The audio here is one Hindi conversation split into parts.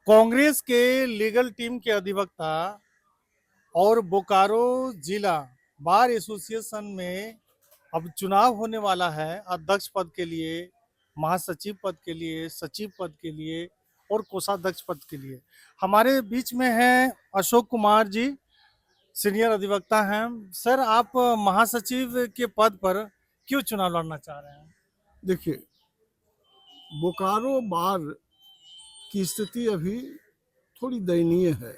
कांग्रेस के लीगल टीम के अधिवक्ता और बोकारो जिला बार एसोसिएशन में अब चुनाव होने वाला है अध्यक्ष पद के लिए, महासचिव पद के लिए, सचिव पद के लिए और कोषाध्यक्ष पद के लिए। हमारे बीच में हैं अशोक कुमार जी, सीनियर अधिवक्ता हैं। सर, आप महासचिव के पद पर क्यों चुनाव लड़ना चाह रहे हैं? देखिए, बोकारो बार की स्थिति अभी थोड़ी दयनीय है।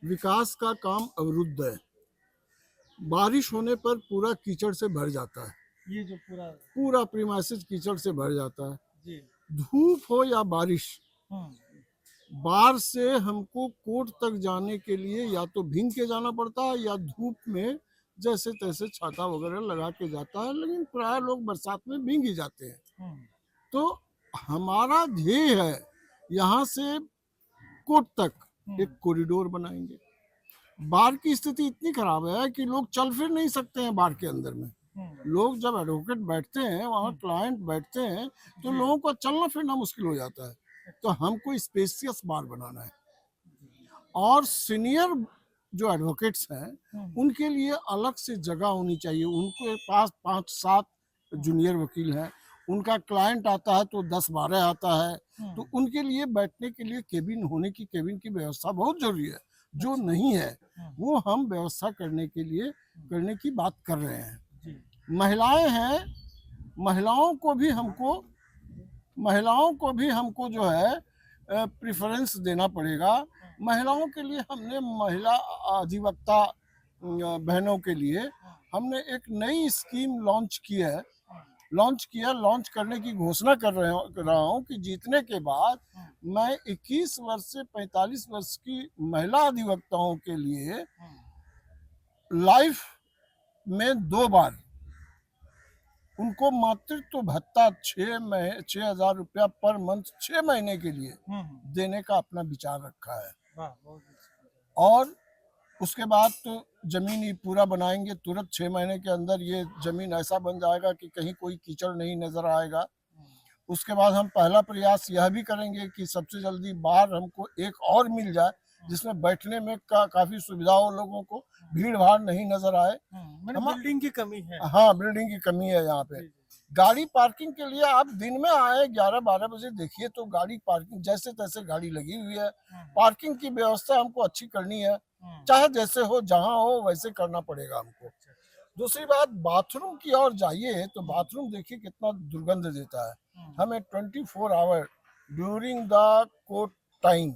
विकास का काम अवरुद्ध है। बारिश होने पर पूरा कीचड़ से भर जाता है। ये जो पूरा प्रीमाइसेस कीचड़ से भर जाता है। जी। धूप हो या बारिश, बार से हमको कोर्ट तक जाने के लिए या तो भीग के जाना पड़ता है या धूप में जैसे तैसे छाता वगैरह लगा के जाता है, लेकिन प्राय लोग बरसात में भीग ही जाते हैं। तो हमारा ध्येय है यहाँ से कोर्ट तक एक कॉरिडोर बनाएंगे। बार की स्थिति इतनी खराब है कि लोग चल फिर नहीं सकते हैं बार के अंदर में। लोग जब एडवोकेट बैठते हैं, वहाँ क्लाइंट बैठते हैं, तो लोगों को चलना फिरना मुश्किल हो जाता है। तो हमको स्पेसियस बार बनाना है और सीनियर जो एडवोकेट्स हैं उनके लिए अलग से जगह होनी चाहिए। उनके पास 5-7 जूनियर वकील हैं, उनका क्लाइंट आता है तो 10-12 आता है, तो उनके लिए बैठने के लिए केबिन की व्यवस्था बहुत जरूरी है। जो नहीं है वो हम व्यवस्था करने की बात कर रहे हैं। महिलाएं हैं, महिलाओं को भी हमको जो है प्रेफरेंस देना पड़ेगा। महिलाओं के लिए हमने महिला अधिवक्ता बहनों के लिए हमने एक नई स्कीम लॉन्च करने की घोषणा कर रहा हूँ कि जीतने के बाद मैं 21 वर्ष से 45 वर्ष की महिला अधिवक्ताओं के लिए लाइफ में 2 बार उनको मातृत्व भत्ता 6,000 रुपया पर मंथ 6 महीने के लिए देने का अपना विचार रखा है। और उसके बाद तो जमीन ही पूरा बनाएंगे तुरंत। 6 महीने के अंदर ये जमीन ऐसा बन जाएगा कि कहीं कोई कीचड़ नहीं नजर आएगा। उसके बाद हम पहला प्रयास यह भी करेंगे कि सबसे जल्दी बाहर हमको एक और मिल जाए जिसमें बैठने में काफी सुविधा हो, लोगों को भीड़ भाड़ नहीं नजर आए। बिल्डिंग की कमी है। हाँ, बिल्डिंग की कमी है यहाँ पे। गाड़ी पार्किंग के लिए आप दिन में आए 11-12 बजे देखिए तो गाड़ी पार्किंग जैसे तैसे गाड़ी लगी हुई है। पार्किंग की व्यवस्था हमको अच्छी करनी है, चाहे जैसे हो जहाँ हो वैसे करना पड़ेगा हमको। दूसरी बात, बाथरूम की ओर जाइए तो बाथरूम देखिए कितना दुर्गंध देता है। हमें 24 hour during the court time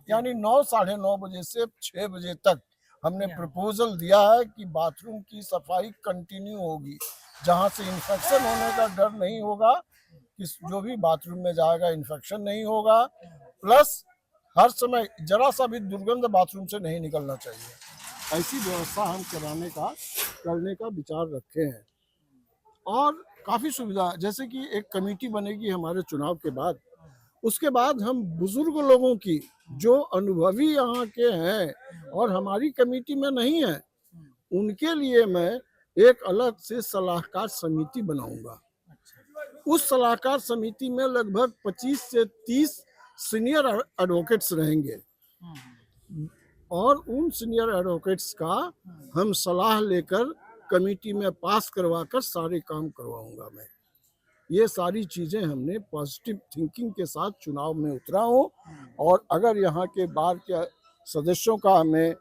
यानी 9-9:30 बजे से 6 बजे तक हमने प्रपोजल दिया है कि बाथरूम की सफाई कंटिन्यू होगी, जहां से इन्फेक्शन होने का डर नहीं होगा कि जो भी बाथरूम में जाएगा इन्फेक्शन नहीं होगा। प्लस हर समय जरा सा भी दुर्गंध बाथरूम से नहीं निकलना चाहिए। ऐसी व्यवस्था हम करने का विचार रखे हैं। और काफी सुविधा, जैसे कि एक कमेटी बनेगी हमारे चुनाव के बाद, उसके बाद हम बुजुर्ग लोगों की जो अनुभवी यहाँ के हैं और हमारी कमेटी में नहीं है, उनके लिए मैं एक अलग से सलाहकार समिति बनाऊंगा। उस सलाहकार समिति में लगभग 25 से 30 सीनियर एडवोकेट्स रहेंगे और उन सीनियर एडवोकेट्स का हम सलाह लेकर कमेटी में पास करवाकर सारे काम करवाऊंगा मैं। ये सारी चीजें हमने पॉजिटिव थिंकिंग के साथ चुनाव में उतरा हूँ और अगर यहाँ के बार के सदस्यों का हमें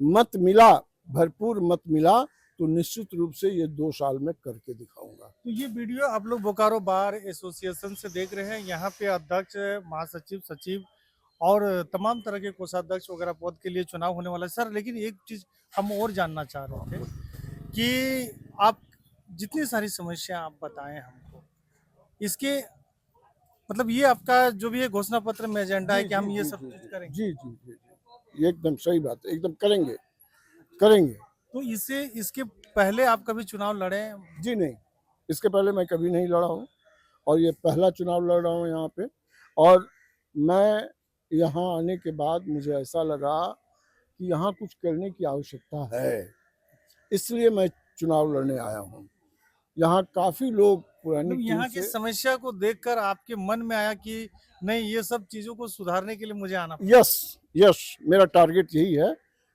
मत मिला, भरपूर मत मिला, तो निश्चित रूप से ये 2 साल में करके दिखाऊंगा। तो ये वीडियो आप लोग बोकारो बार एसोसिएशन से देख रहे हैं। यहाँ पे अध्यक्ष, महासचिव, सचिव और तमाम तरह के कोषाध्यक्ष वगैरह पद के लिए चुनाव होने वाला है। सर, लेकिन एक चीज हम और जानना चाह रहे थे कि आप जितनी सारी समस्या आप बताएं हमको, इसके मतलब ये आपका जो भी है घोषणा पत्र में एजेंडा है कि हम ये सब चीज करेंगे। जी, एकदम सही बात है, एकदम करेंगे। तो इसके पहले आप कभी चुनाव लड़े? जी नहीं, इसके पहले मैं कभी नहीं लड़ा हूँ और ये पहला चुनाव लड़ रहा हूँ यहाँ पे। और मैं यहाँ आने के बाद मुझे ऐसा लगा कि यहाँ कुछ करने की आवश्यकता है, इसलिए मैं चुनाव लड़ने आया हूँ। यहाँ काफ़ी लोग पुरानी मतलब टीम यहाँ की से समस्या को देखकर आपके मन में आया कि नहीं, ये सब चीजों को सुधारने के लिए मुझे आना यस यस मेरा टारगेट यही है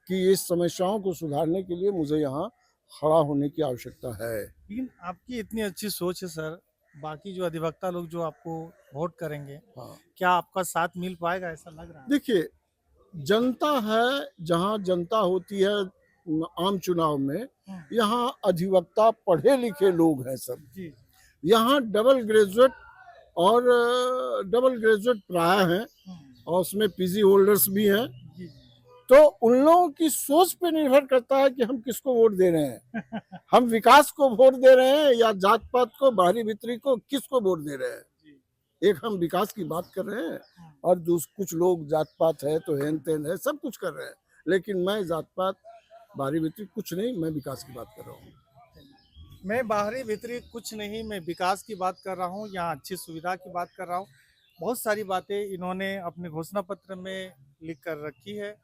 कि इस समस्याओं को सुधारने के लिए मुझे यहाँ खड़ा होने की आवश्यकता है। लेकिन आपकी इतनी अच्छी सोच है सर, बाकी जो अधिवक्ता लोग जो आपको वोट करेंगे, हाँ क्या आपका साथ मिल पाएगा, ऐसा लग रहा है? देखिए, जनता है, जहाँ जनता होती है आम चुनाव में, यहाँ अधिवक्ता पढ़े लिखे लोग हैं सब। जी यहाँ डबल ग्रेजुएट और डबल ग्रेजुएट प्राय हैं और उसमें पीजी होल्डर्स भी हैं। जी तो उन लोगों की सोच पे निर्भर करता है कि हम किसको वोट दे रहे हैं। हम विकास को वोट दे रहे हैं या जात पात को, बाहरी भीतरी को, किसको वोट दे रहे हैं। एक हम विकास की बात कर रहे हैं और कुछ लोग जात पात है तो हेन तेन है, सब कुछ कर रहे हैं, लेकिन मैं जात पात बाहरी भीतरी कुछ नहीं, मैं विकास की बात कर रहा हूँ। मैं बाहरी भीतरी कुछ नहीं, मैं विकास की बात कर रहा हूँ, यहाँ अच्छी सुविधा की बात कर रहा हूँ। बहुत सारी बातें इन्होंने अपने घोषणा पत्र में लिख कर रखी है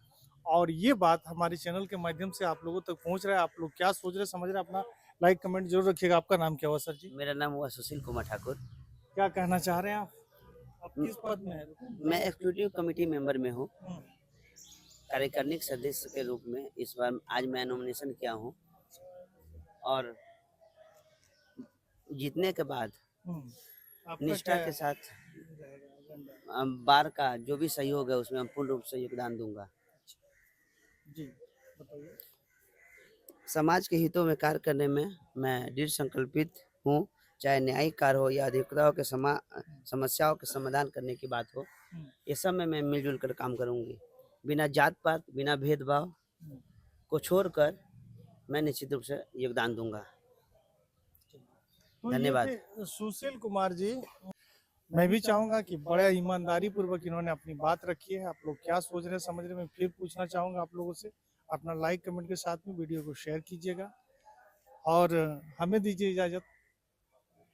और ये बात हमारे चैनल के माध्यम से आप लोगों तक पहुँच रहा है। आप लोग क्या सोच रहे समझ रहे, अपना लाइक कमेंट जरूर रखिएगा। आपका नाम क्या हुआ सर जी? मेरा नाम हुआ सुशील कुमार ठाकुर। क्या कहना चाह रहे हैं आप किस पद में है? मैं एग्जीक्यूटिव कमेटी मेंबर में हूँ, कार्यकारिणी सदस्य के रूप में। इस बार आज मैं नॉमिनेशन किया हूँ और जीतने के बाद आपका निष्ठा क्या के साथ बार का जो भी सहयोग है उसमें हम पूर्ण रूप से योगदान दूंगा। जी बताइए। समाज के हितों में कार्य करने में मैं दृढ़ संकल्पित हूँ, चाहे न्यायिक कार्य हो या अधिवक्ताओं के समस्याओं के समाधान करने की बात हो, ये सब में मैं मिलजुल कर काम करूँगी। बिना जात पात, बिना भेदभाव को छोड़कर मैं निश्चित रूप से योगदान दूंगा। तो धन्यवाद। ये थे सुशील कुमार जी। मैं भी चाहूंगा कि बड़ा ईमानदारी पूर्वक इन्होंने अपनी बात रखी है। आप लोग क्या सोच रहे हैं समझ रहे हैं, मैं फिर पूछना चाहूंगा आप लोगों से। अपना लाइक कमेंट के साथ में वीडियो को शेयर कीजिएगा और हमें दीजिए इजाजत।